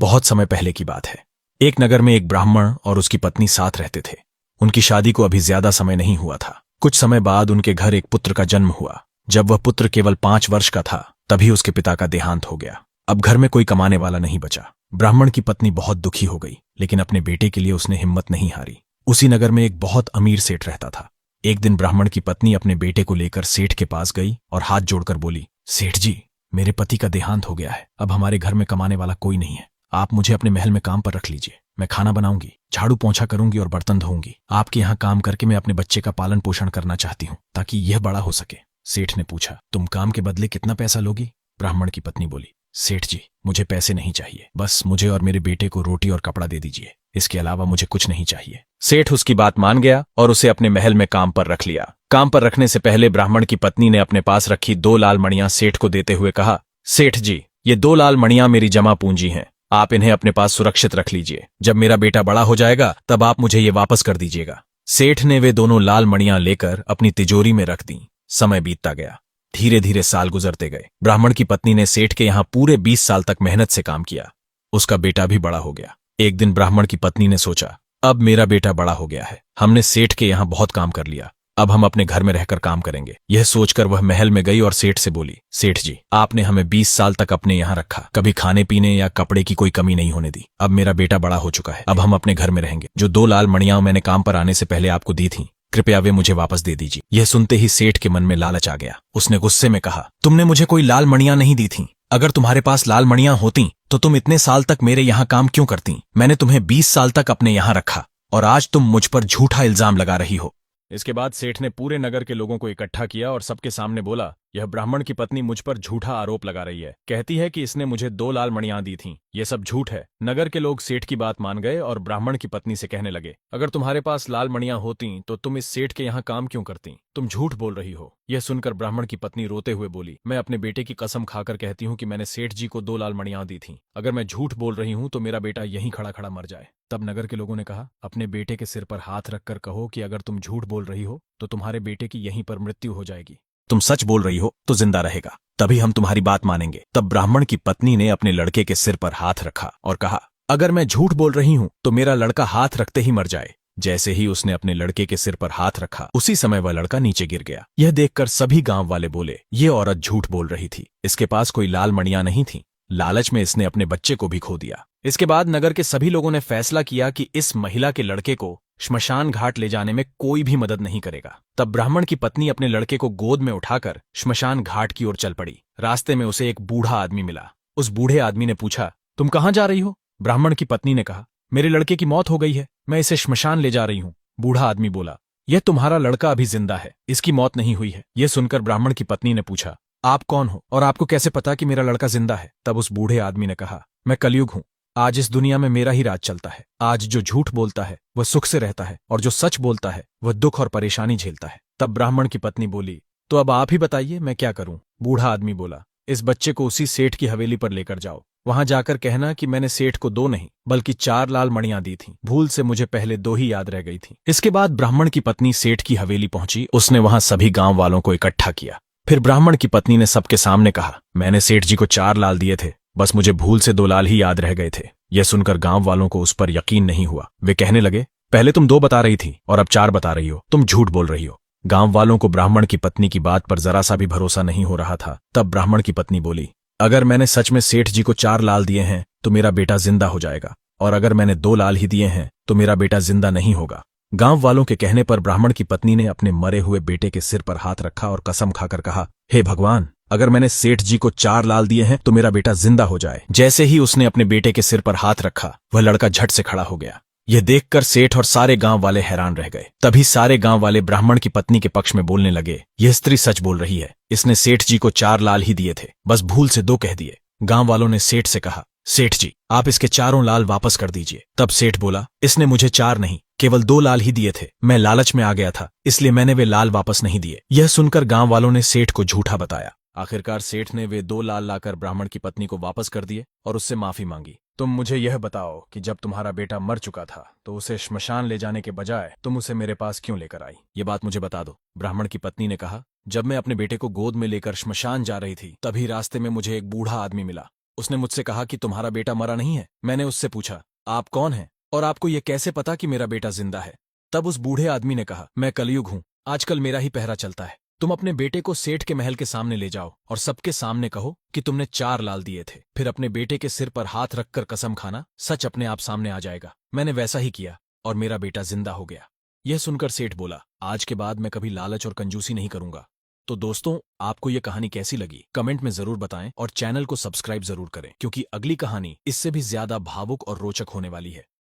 बहुत समय पहले की बात है। एक नगर में एक ब्राह्मण और उसकी पत्नी साथ रहते थे। उनकी शादी को अभी ज्यादा समय नहीं हुआ था। कुछ समय बाद उनके घर एक पुत्र का जन्म हुआ। जब वह पुत्र केवल 5 वर्ष का था तभी उसके पिता का देहांत हो गया। अब घर में कोई कमाने वाला नहीं बचा। ब्राह्मण की पत्नी बहुत दुखी हो गई, लेकिन अपने बेटे के लिए उसने हिम्मत नहीं हारी। उसी नगर में एक बहुत अमीर सेठ रहता था। एक दिन ब्राह्मण की पत्नी अपने बेटे को लेकर सेठ के पास गई और हाथ जोड़कर बोली, सेठ जी, मेरे पति का देहांत हो गया है। अब हमारे घर में कमाने वाला कोई नहीं है। आप मुझे अपने महल में काम पर रख लीजिए। मैं खाना बनाऊंगी, झाड़ू पोंछा करूंगी और बर्तन धोऊंगी। आपके यहाँ काम करके मैं अपने बच्चे का पालन पोषण करना चाहती हूँ ताकि यह बड़ा हो सके। सेठ ने पूछा, तुम काम के बदले कितना पैसा लोगी? ब्राह्मण की पत्नी बोली, सेठ जी, मुझे पैसे नहीं चाहिए। बस मुझे और मेरे बेटे को रोटी और कपड़ा दे दीजिए। इसके अलावा मुझे कुछ नहीं चाहिए। सेठ उसकी बात मान गया और उसे अपने महल में काम पर रख लिया। काम पर रखने से पहले ब्राह्मण की पत्नी ने अपने पास रखी 2 लाल मणियां सेठ को देते हुए कहा, सेठ जी, ये 2 लाल मणियां मेरी जमा पूंजी हैं। आप इन्हें अपने पास सुरक्षित रख लीजिए। जब मेरा बेटा बड़ा हो जाएगा तब आप मुझे ये वापस कर दीजिएगा। सेठ ने वे दोनों लाल मणियां लेकर अपनी तिजोरी में रख दी। समय बीतता गया। धीरे धीरे साल गुजरते गए। ब्राह्मण की पत्नी ने सेठ के यहाँ पूरे 20 साल तक मेहनत से काम किया। उसका बेटा भी बड़ा हो गया। एक दिन ब्राह्मण की पत्नी ने सोचा, अब मेरा बेटा बड़ा हो गया है। हमने सेठ के यहाँ बहुत काम कर लिया। अब हम अपने घर में रहकर काम करेंगे। यह सोचकर वह महल में गई और सेठ से बोली, सेठ जी, आपने हमें 20 साल तक अपने यहाँ रखा। कभी खाने पीने या कपड़े की कोई कमी नहीं होने दी। अब मेरा बेटा बड़ा हो चुका है। अब हम अपने घर में रहेंगे। जो 2 लाल मणियां मैंने काम पर आने से पहले आपको दी थी, कृपया वे मुझे वापस दे दीजिए। यह सुनते ही सेठ के मन में लालच आ गया। उसने गुस्से में कहा, तुमने मुझे कोई लाल मणियां नहीं दी थी। अगर तुम्हारे पास लाल मणियां होती तो तुम इतने साल तक मेरे यहाँ काम क्यों करती? मैंने तुम्हें 20 साल तक अपने यहाँ रखा और आज तुम मुझ पर झूठा इल्जाम लगा रही हो। इसके बाद सेठ ने पूरे नगर के लोगों को इकट्ठा किया और सबके सामने बोला, यह ब्राह्मण की पत्नी मुझ पर झूठा आरोप लगा रही है। कहती है कि इसने मुझे 2 लाल मणियां दी थीं। यह सब झूठ है। नगर के लोग सेठ की बात मान गए और ब्राह्मण की पत्नी से कहने लगे, अगर तुम्हारे पास लाल मणियां होती तो तुम इस सेठ के यहाँ काम क्यों करती? तुम झूठ बोल रही हो। यह सुनकर ब्राह्मण की पत्नी रोते हुए बोली, मैं अपने बेटे की कसम खाकर कहती हूँ कि मैंने सेठ जी को 2 लाल मणियां दी थीं। अगर मैं झूठ बोल रही हूँ तो मेरा बेटा यहीं खड़ा खड़ा मर जाए। तब नगर के लोगों ने कहा, अपने बेटे के सिर पर हाथ रखकर कहो कि अगर तुम झूठ बोल रही हो तो तुम्हारे बेटे की यहीं पर मृत्यु हो जाएगी। तुम सच बोल रही हो तो जिंदा रहेगा, तभी हम तुम्हारी बात मानेंगे। तब ब्राह्मण की पत्नी ने अपने लड़के के सिर पर हाथ रखा और कहा, अगर मैं झूठ बोल रही हूं तो मेरा लड़का हाथ रखते ही मर जाए। जैसे ही उसने अपने लड़के के सिर पर हाथ रखा, उसी समय वह लड़का नीचे गिर गया। यह देखकर सभी गांव वाले बोले, ये औरत झूठ बोल रही थी। इसके पास कोई लाल मणियां नहीं थी। लालच में इसने अपने बच्चे को भी खो दिया। इसके बाद नगर के सभी लोगों ने फैसला किया कि इस महिला के लड़के को श्मशान घाट ले जाने में कोई भी मदद नहीं करेगा। तब ब्राह्मण की पत्नी अपने लड़के को गोद में उठाकर श्मशान घाट की ओर चल पड़ी। रास्ते में उसे एक बूढ़ा आदमी मिला। उस बूढ़े आदमी ने पूछा, तुम कहाँ जा रही हो? ब्राह्मण की पत्नी ने कहा, मेरे लड़के की मौत हो गई है, मैं इसे श्मशान ले जा रही हूँ। बूढ़ा आदमी बोला, यह तुम्हारा लड़का अभी जिंदा है, इसकी मौत नहीं हुई है। यह सुनकर ब्राह्मण की पत्नी ने पूछा, आप कौन हो और आपको कैसे पता कि मेरा लड़का जिंदा है? तब उस बूढ़े आदमी ने कहा, मैं कलयुग हूँ। आज इस दुनिया में मेरा ही राज चलता है। आज जो झूठ बोलता है वह सुख से रहता है और जो सच बोलता है वह दुख और परेशानी झेलता है। तब ब्राह्मण की पत्नी बोली, तो अब आप ही बताइए मैं क्या करूं? बूढ़ा आदमी बोला, इस बच्चे को उसी सेठ की हवेली पर लेकर जाओ। वहां जाकर कहना कि मैंने सेठ को 2 नहीं बल्कि 4 लाल मणियां दी थीं। भूल से मुझे पहले 2 ही याद रह गई थी। इसके बाद ब्राह्मण की पत्नी सेठ की हवेली पहुंची। उसने वहां सभी गांव वालों को इकट्ठा किया। फिर ब्राह्मण की पत्नी ने सबके सामने कहा, मैंने सेठ जी को 4 लाल दिए थे, बस मुझे भूल से 2 लाल ही याद रह गए थे। यह सुनकर गांव वालों को उस पर यकीन नहीं हुआ। वे कहने लगे, पहले तुम 2 बता रही थी और अब 4 बता रही हो, तुम झूठ बोल रही हो। गांव वालों को ब्राह्मण की पत्नी की बात पर जरा सा भी भरोसा नहीं हो रहा था। तब ब्राह्मण की पत्नी बोली, अगर मैंने सच में सेठ जी को 4 लाल दिए हैं तो मेरा बेटा जिंदा हो जाएगा, और अगर मैंने 2 लाल ही दिए हैं तो मेरा बेटा जिंदा नहीं होगा। गांव वालों के कहने पर ब्राह्मण की पत्नी ने अपने मरे हुए बेटे के सिर पर हाथ रखा और कसम खाकर कहा, हे भगवान, अगर मैंने सेठ जी को 4 लाल दिए हैं तो मेरा बेटा जिंदा हो जाए। जैसे ही उसने अपने बेटे के सिर पर हाथ रखा, वह लड़का झट से खड़ा हो गया। यह देखकर सेठ और सारे गांव वाले हैरान रह गए। तभी सारे गांव वाले ब्राह्मण की पत्नी के पक्ष में बोलने लगे, यह स्त्री सच बोल रही है, इसने सेठ जी को 4 लाल ही दिए थे, बस भूल से 2 कह दिए। गांव वालों ने सेठ से कहा, सेठ जी, आप इसके 4 लाल वापस कर दीजिए। तब सेठ बोला, इसने मुझे 4 नहीं केवल 2 लाल ही दिए थे। मैं लालच में आ गया था, इसलिए मैंने वे लाल वापस नहीं दिए। यह सुनकर गांव वालों ने सेठ को झूठा बताया। आखिरकार सेठ ने वे 2 लाल लाकर ब्राह्मण की पत्नी को वापस कर दिए और उससे माफी मांगी। तुम मुझे यह बताओ कि जब तुम्हारा बेटा मर चुका था तो उसे श्मशान ले जाने के बजाय तुम उसे मेरे पास क्यों लेकर आई? ये बात मुझे बता दो। ब्राह्मण की पत्नी ने कहा, जब मैं अपने बेटे को गोद में लेकर श्मशान जा रही थी तभी रास्ते में मुझे एक बूढ़ा आदमी मिला। उसने मुझसे कहा कि तुम्हारा बेटा मरा नहीं है। मैंने उससे पूछा, आप कौन हैं और आपको यह कैसे पता कि मेरा बेटा जिंदा है? तब उस बूढ़े आदमी ने कहा, मैं कलयुग हूं, आजकल मेरा ही पहरा चलता है। तुम अपने बेटे को सेठ के महल के सामने ले जाओ और सबके सामने कहो कि तुमने 4 लाल दिए थे। फिर अपने बेटे के सिर पर हाथ रखकर कसम खाना, सच अपने आप सामने आ जाएगा। मैंने वैसा ही किया और मेरा बेटा जिंदा हो गया। यह सुनकर सेठ बोला, आज के बाद मैं कभी लालच और कंजूसी नहीं करूंगा। तो दोस्तों, आपको यह कहानी कैसी लगी कमेंट में जरूर बताएं और चैनल को सब्सक्राइब जरूर करें, क्योंकि अगली कहानी इससे भी ज्यादा भावुक और रोचक होने वाली है।